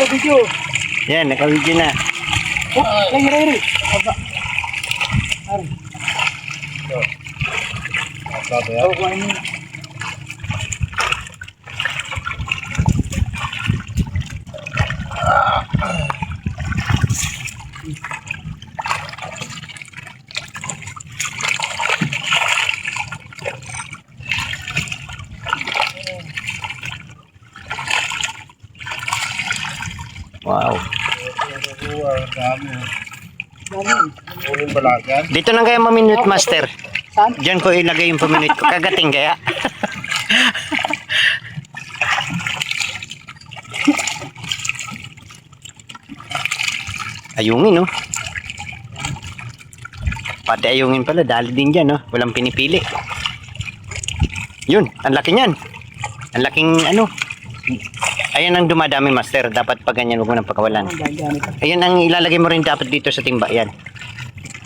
Video. Yan, naka-video na. Oh, lagi. Aba. Ari. Sabi ya. Oh, kuhanin mo. Wow. Dami. Uling balagan. Dito na kaya maminute, master. Saan? Diyan ko ilagay yung paminute ko. Kagating kaya. Ayungin, no? Pati ayungin pala. Dali din dyan, no? Walang pinipili. Yun, ang laki niyan. Ang laking, ano. Ayan ang dumadami, master. Dapat pag ganyan, huwag mo nang pakawalan. Ayan ang ilalagay mo rin dapat dito sa timba. Yan.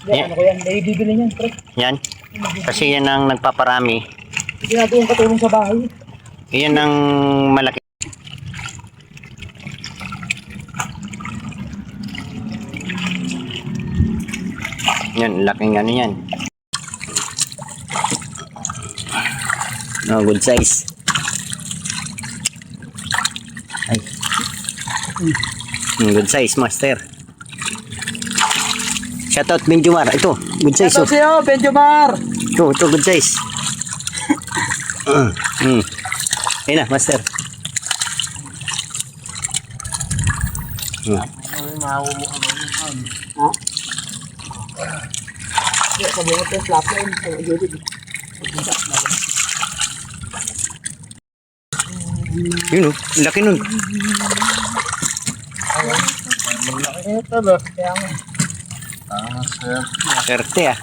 Yan, ano ko yan? May bibili niyan, pre. Yan. Kasi yan ang nagpaparami. Ginagawang katulong sa bahay. Yan ang malaki. Yan, laking ano yan. No, good size. Ay. Good size, master. Shoutout Benjumar. Ito, good size. Ito siyo, Benjumar. Ito, good size. Ayun na, master. Ha? Iya, sabungot yung flap line. Yun, oh, laki nun. Ito ba? Kaya nga. Sir. Swerte ah.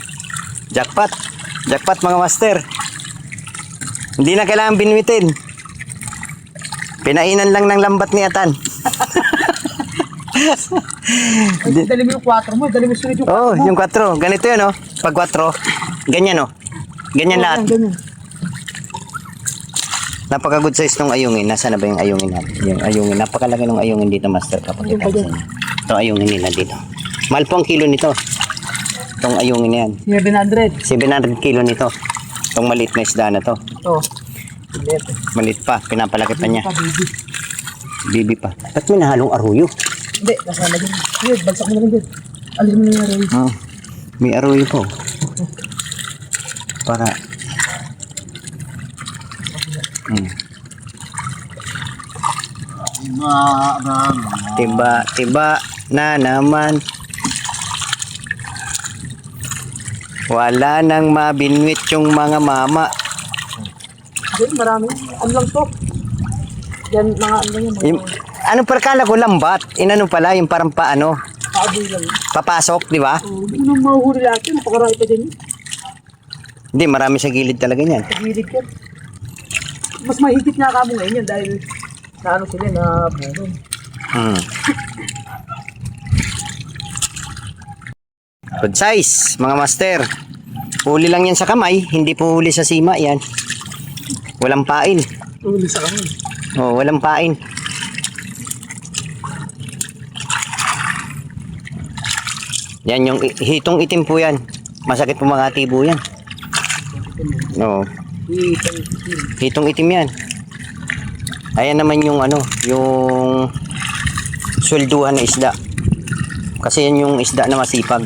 Jackpot. Jackpot mga master. Hindi na kailangan binwitin. Pinainan lang ng lambat ni Atan. Dali mo yung 4 mo. Dali mo sunod yung 4 Oh, mo. yung 4. Ganito yun oh. Pag 4. Ganyan oh. Ganyan lahat. Ganyan. Napaka good size ng ayungin. Nasaan na ba yung ayungin natin? Yung ayungin. Napakalaki ng ayungin dito master. Kapakita ko sa inyo. Ito ayungin nila dito. Mahal po ang kilo nito. Itong ayungin na yan. 700. 700 kilo nito. Itong maliit na isda na to. Oh. Let. Maliit pa. Pinapalaki pa niya. Baby. Bibi pa. Ba't may nahalong aruyo? Hindi, nasama din. Yun, bagsak mo na lang dyan. Alis mo na yung rin. Oh, may aruyo po. Para. Tiba na naman. Wala nang mabinwit yung mga mama. Diyan, marami. Ano lang to? Yan, mga ano yan. Yung, ano parkala ko lambat? Inano pala yung parang paano? Paaboy lang. Papasok, di ba? Oh, hindi mo mahuhuli lahat yan. Napakarami pa dyan. Hindi, marami sa gilid talaga niyan. Sa gilid yan. Mas mahigit nga kamo ngayon yan dahil na ano sila na buron. Good size, mga master. Huli lang yan sa kamay, hindi po huli sa sima yan. Walang pain. Huli sa kamo. Oh, walang pain. Yan yung hitong itim po yan. Masakit po mga tibo yan. No. Hitong itim yan. Ayan naman yung ano, yung swelduhan na isda. Kasi yan yung isda na masipag.